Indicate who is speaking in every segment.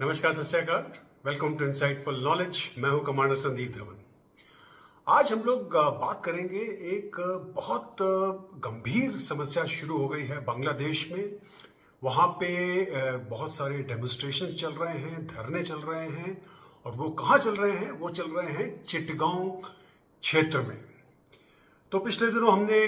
Speaker 1: नमस्कार, Sat Sri Akal. Welcome to insightful knowledge. मैं हूं कमांडर संदीप धवन। आज हम लोग बात करेंगे, एक बहुत गंभीर समस्या शुरू हो गई है बांग्लादेश में। वहां पे बहुत सारे डेमोन्स्ट्रेशंस चल रहे हैं, धरने चल रहे हैं, और वो कहाँ चल रहे हैं? वो चल रहे हैं चिटगांव क्षेत्र में। तो पिछले दिनों हमने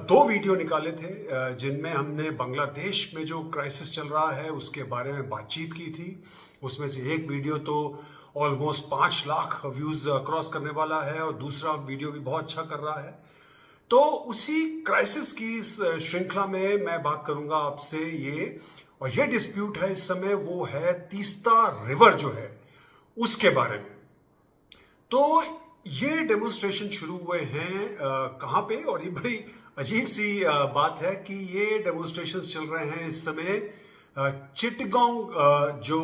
Speaker 1: दो वीडियो निकाले थे जिनमें हमने बांग्लादेश में जो क्राइसिस चल रहा है उसके बारे में बातचीत की थी। उसमें से एक वीडियो तो ऑलमोस्ट 5 लाख व्यूज क्रॉस करने वाला है और दूसरा वीडियो भी बहुत अच्छा कर रहा है। तो उसी क्राइसिस की इस श्रृंखला में मैं बात करूंगा आपसे। ये डिस्प्यूट है इस समय, वो है तीस्ता रिवर जो है उसके बारे में। तो ये डेमोन्स्ट्रेशन शुरू हुए हैं कहाँ पे? और ये बड़ी अजीब सी बात है कि ये डेमोन्स्ट्रेशंस चल रहे हैं इस समय चिटगांव जो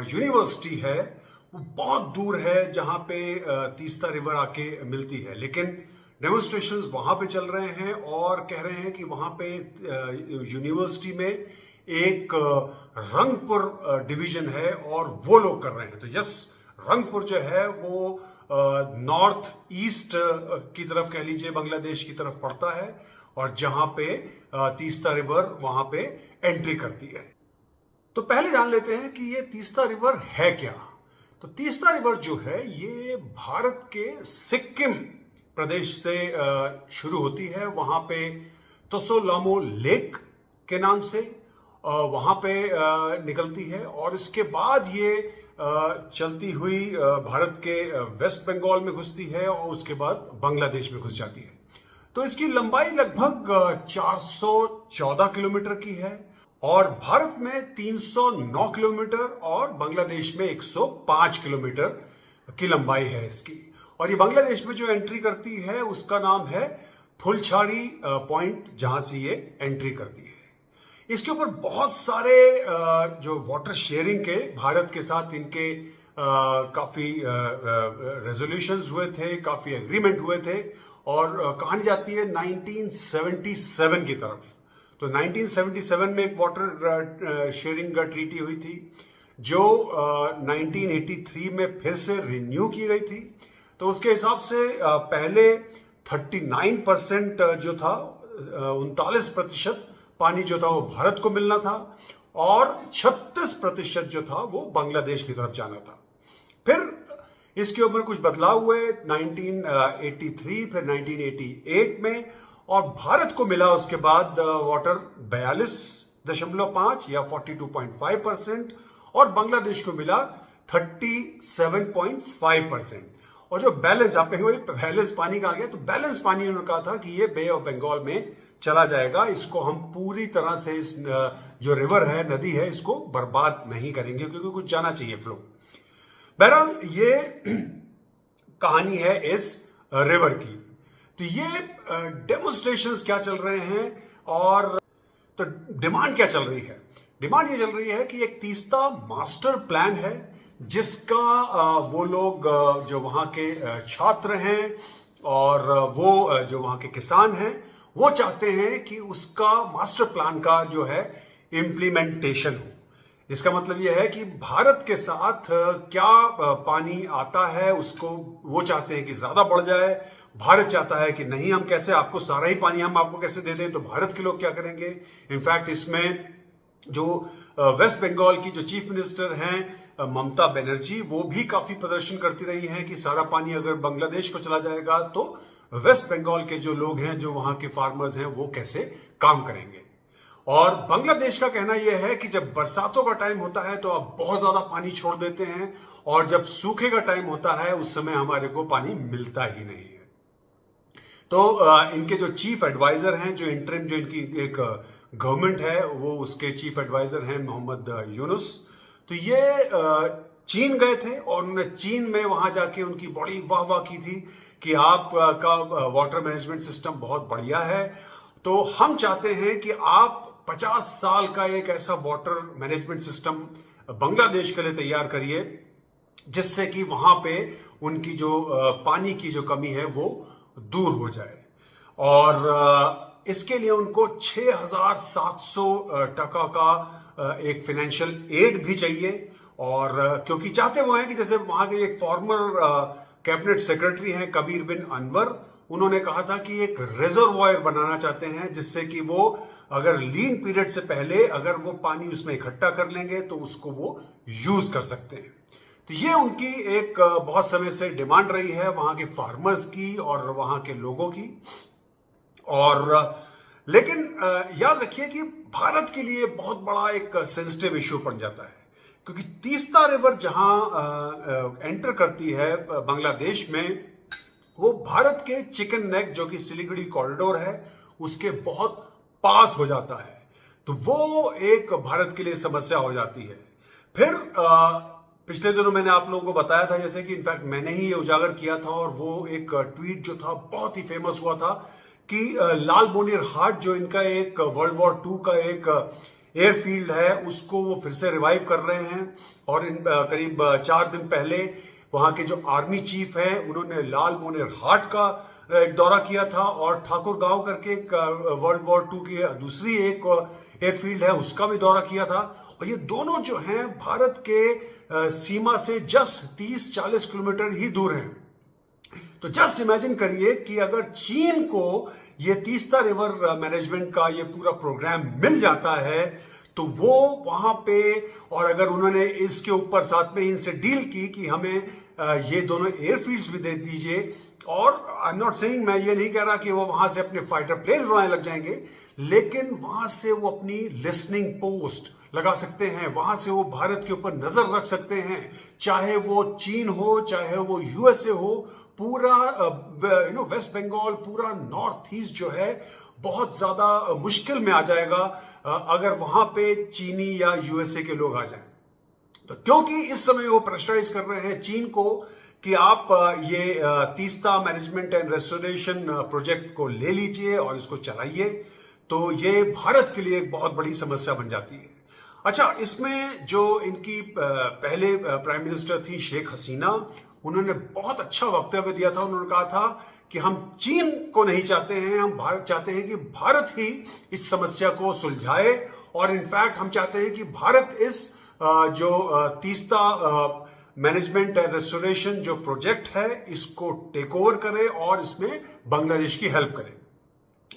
Speaker 1: यूनिवर्सिटी है वो बहुत दूर है, जहाँ पे तीस्ता रिवर आके मिलती है। लेकिन डेमोन्स्ट्रेशंस वहां पे चल रहे हैं और कह रहे हैं कि वहां पे यूनिवर्सिटी में एक रंगपुर डिवीजन है और वो लोग कर रहे हैं। तो यस, रंगपुर जो है वो नॉर्थ ईस्ट की तरफ कह लीजिए बांग्लादेश की तरफ पड़ता है, और जहां पे तीस्ता रिवर वहां पे एंट्री करती है। तो पहले जान लेते हैं कि ये तीस्ता रिवर है क्या। तो तीस्ता रिवर जो है ये भारत के सिक्किम प्रदेश से शुरू होती है। वहां पे तोसोलामो लेक के नाम से वहां पे निकलती है, और इसके बाद ये चलती हुई भारत के वेस्ट बंगाल में घुसती है और उसके बाद बांग्लादेश में घुस जाती है। तो इसकी लंबाई लगभग 414 किलोमीटर की है, और भारत में 309 किलोमीटर और बांग्लादेश में 105 किलोमीटर की लंबाई है इसकी। और ये बांग्लादेश में जो एंट्री करती है उसका नाम है फुलछाड़ी पॉइंट, जहां से ये एंट्री करती है। इसके ऊपर बहुत सारे जो वाटर शेयरिंग के भारत के साथ इनके काफी रेजोल्यूशंस हुए थे, काफी एग्रीमेंट हुए थे, और कहानी जाती है 1977 की तरफ। तो 1977 में एक वाटर शेयरिंग ट्रीटी हुई थी जो 1983 में फिर से रिन्यू की गई थी। तो उसके हिसाब से पहले 39% जो था, 39% पानी जो था वो भारत को मिलना था, और 36% जो था वो बांग्लादेश की तरफ जाना था। फिर इसके ऊपर कुछ बदलाव हुए 1983, फिर 1988 में, और भारत को मिला उसके बाद वाटर 42.5 या 42.5%, और बांग्लादेश को मिला 37.5%। और जो बैलेंस, आपने वही बैलेंस पानी का आ गया, तो बैलेंस पानी उन्होंने कहा था कि ये बे ऑफ बंगाल में चला जाएगा, इसको हम पूरी तरह से इस जो रिवर है, नदी है, इसको बर्बाद नहीं करेंगे क्योंकि कुछ जाना चाहिए फ्लो। बहरहाल ये कहानी है इस रिवर की। तो ये डेमोन्स्ट्रेशंस क्या चल रहे हैं, और तो डिमांड क्या चल रही है? डिमांड ये चल रही है कि एक तीस्ता मास्टर प्लान है जिसका वो लोग जो वहां के छात्र हैं और वो जो वहां के किसान हैं वो चाहते हैं कि उसका मास्टर प्लान का जो है इम्प्लीमेंटेशन हो। इसका मतलब यह है कि भारत के साथ क्या पानी आता है उसको वो चाहते हैं कि ज्यादा बढ़ जाए। भारत चाहता है कि नहीं, हम कैसे आपको सारा ही पानी हम आपको कैसे दे दें, तो भारत के लोग क्या करेंगे? इनफैक्ट इसमें जो वेस्ट बंगाल की जो चीफ मिनिस्टर हैं ममता बनर्जी, वो भी काफी प्रदर्शन करती रही हैं कि सारा पानी अगर बांग्लादेश को चला जाएगा तो वेस्ट बंगाल के जो लोग हैं, जो वहां के फार्मर्स हैं, वो कैसे काम करेंगे। और बांग्लादेश का कहना यह है कि जब बरसातों का टाइम होता है तो आप बहुत ज्यादा पानी छोड़ देते हैं, और जब सूखे का टाइम होता है उस समय हमारे को पानी मिलता ही नहीं है। तो इनके जो चीफ एडवाइजर हैं, जो इंटरिम जो इनकी एक गवर्नमेंट है, वो उसके चीफ एडवाइजर हैं मोहम्मद यूनुस। तो ये चीन गए थे और उन्होंने चीन में वहां जाके उनकी बड़ी वाहवाह की थी कि आपका वाटर मैनेजमेंट सिस्टम बहुत बढ़िया है, तो हम चाहते हैं कि आप 50 साल का एक ऐसा वाटर मैनेजमेंट सिस्टम बांग्लादेश के लिए तैयार करिए जिससे कि वहां पे उनकी जो पानी की जो कमी है वो दूर हो जाए। और इसके लिए उनको 6,700 टका का एक फाइनेंशियल एड भी चाहिए। और क्योंकि चाहते वो हैं कि जैसे वहां के एक फॉर्मर कैबिनेट सेक्रेटरी हैं कबीर बिन अनवर, उन्होंने कहा था कि एक रिजर्वॉयर बनाना चाहते हैं जिससे कि वो अगर लीन पीरियड से पहले अगर वो पानी उसमें इकट्ठा कर लेंगे तो उसको वो यूज कर सकते हैं। तो ये उनकी एक बहुत समय से डिमांड रही है वहां के फार्मर्स की और वहां के लोगों की। और लेकिन याद रखिए कि भारत के लिए बहुत बड़ा एक सेंसिटिव इश्यू बन जाता है, क्योंकि तीस्ता रिवर जहां एंटर करती है बांग्लादेश में, वो भारत के चिकन नेक जो कि सिलीगुड़ी कॉरिडोर है उसके बहुत पास हो जाता है। तो वो एक भारत के लिए समस्या हो जाती है। फिर पिछले दिनों मैंने आप लोगों को बताया था, जैसे कि इनफैक्ट मैंने ही ये उजागर किया था और वो एक ट्वीट जो था बहुत ही फेमस हुआ था कि लाल मोनिर हाट जो इनका एक वर्ल्ड वॉर 2 का एक एयरफील्ड है उसको वो फिर से रिवाइव कर रहे हैं। और करीब 4 दिन पहले वहां के जो आर्मी चीफ हैं उन्होंने लाल मोनिर हाट का एक दौरा किया था और ठाकुर गांव करके एक वर्ल्ड वॉर 2 की दूसरी एक एयरफील्ड है उसका भी दौरा किया था। और ये दोनों जो हैं भारत के सीमा से जस्ट 30-40 किलोमीटर ही दूर हैं। तो जस्ट इमेजिन करिए कि अगर चीन को ये तीस्ता रिवर मैनेजमेंट का ये पूरा प्रोग्राम मिल जाता है तो वो वहां पे, और अगर उन्होंने इसके ऊपर साथ में इनसे डील की कि हमें ये दोनों एयरफील्ड्स भी दे दीजिए, और आई एम नॉट सेइंग, मैं ये नहीं कह रहा कि वो वहां से अपने फाइटर प्लेन उड़ाने लग जाएंगे, लेकिन वहां से वो अपनी लिसनिंग पोस्ट लगा सकते हैं, वहां से वो भारत के ऊपर नजर रख सकते हैं, चाहे वो चीन हो चाहे वो यूएसए हो। पूरा वेस्ट बंगाल, पूरा नॉर्थ ईस्ट जो है बहुत ज्यादा मुश्किल में आ जाएगा अगर वहां पे चीनी या यूएसए के लोग आ जाएं। तो क्योंकि इस समय वो प्रेशराइज कर रहे हैं चीन को कि आप ये Teesta management and restoration project को ले लीजिए और इसको चलाइए, तो ये भारत के लिए एक बहुत बड़ी समस्या बन जाती है। अच्छा, इसमें जो इनकी पहले प्राइम मिनिस्टर थी शेख हसीना, उन्होंने बहुत अच्छा वक्तव्य दिया था। उन्होंने कहा था कि हम चीन को नहीं चाहते हैं, हम भारत चाहते हैं कि भारत ही इस समस्या को सुलझाए, और इनफैक्ट हम चाहते हैं कि भारत इस जो तीस्ता मैनेजमेंट एंड रेस्टोरेशन जो प्रोजेक्ट है इसको टेक ओवर करे और इसमें बांग्लादेश की हेल्प करे।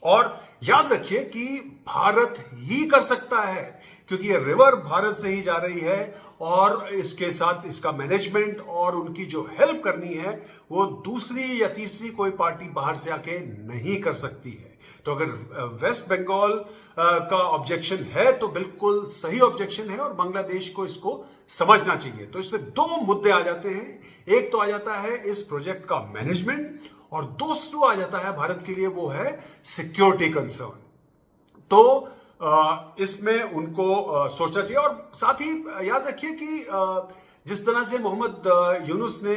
Speaker 1: और याद रखिए कि भारत ही कर सकता है, क्योंकि ये रिवर भारत से ही जा रही है और इसके साथ इसका मैनेजमेंट और उनकी जो हेल्प करनी है वो दूसरी या तीसरी कोई पार्टी बाहर से आके नहीं कर सकती है। तो अगर वेस्ट बंगाल का ऑब्जेक्शन है तो बिल्कुल सही ऑब्जेक्शन है और बांग्लादेश को इसको समझना चाहिए। तो इसमें दो मुद्दे आ जाते हैं, एक तो आ जाता है इस प्रोजेक्ट का मैनेजमेंट, और दूसरा आ जाता है भारत के लिए वो है सिक्योरिटी कंसर्न। तो इसमें उनको सोचना चाहिए। और साथ ही याद रखिए कि जिस तरह से मोहम्मद यूनुस ने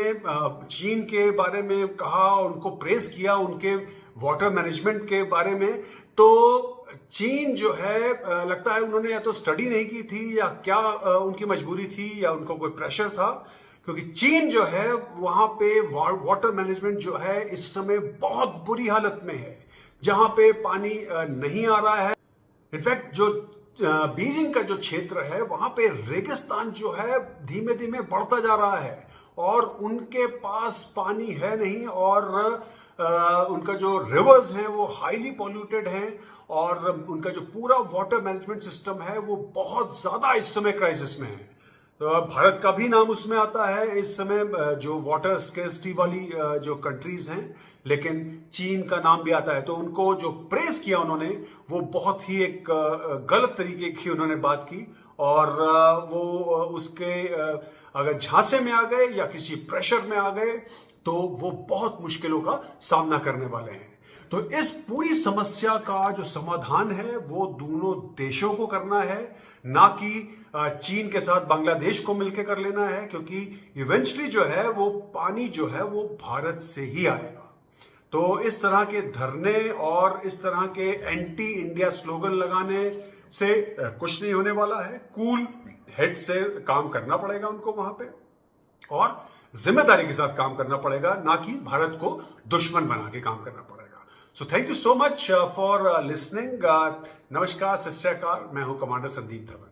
Speaker 1: चीन के बारे में कहा, उनको प्रेस किया उनके वाटर मैनेजमेंट के बारे में, तो चीन जो है लगता है उन्होंने या तो स्टडी नहीं की थी या क्या उनकी मजबूरी थी या उनको कोई प्रेशर था, क्योंकि चीन जो है वहां पे वाटर मैनेजमेंट जो है इस समय बहुत बुरी हालत में है, जहां पे पानी नहीं आ रहा है। इनफैक्ट जो बीजिंग का जो क्षेत्र है वहां पे रेगिस्तान जो है धीमे धीमे बढ़ता जा रहा है और उनके पास पानी है नहीं, और उनका जो रिवर्स हैं वो हाईली पॉल्यूटेड हैं, और उनका जो पूरा वाटर मैनेजमेंट सिस्टम है वो बहुत ज्यादा इस समय क्राइसिस में है। तो भारत का भी नाम उसमें आता है इस समय जो वाटर स्केर्सिटी वाली जो कंट्रीज हैं, लेकिन चीन का नाम भी आता है। तो उनको जो प्रेस किया उन्होंने वो बहुत ही एक गलत तरीके की उन्होंने बात की, और वो उसके अगर झांसे में आ गए या किसी प्रेशर में आ गए तो वो बहुत मुश्किलों का सामना करने वाले हैं। तो इस पूरी समस्या का जो समाधान है वो दोनों देशों को करना है, ना कि चीन के साथ बांग्लादेश को मिलकर कर लेना है, क्योंकि इवेंचुअली जो है वो पानी जो है वो भारत से ही आएगा। तो इस तरह के धरने और इस तरह के एंटी इंडिया स्लोगन लगाने से कुछ नहीं होने वाला है। कूल हेड से काम करना पड़ेगा उनको वहां पे, और जिम्मेदारी के साथ काम करना पड़ेगा, ना कि भारत को दुश्मन बना के काम करना पड़ेगा। So thank you so much for listening. नमस्कार, सत श्री अकाल, मैं हूं कमांडर संदीप धवन।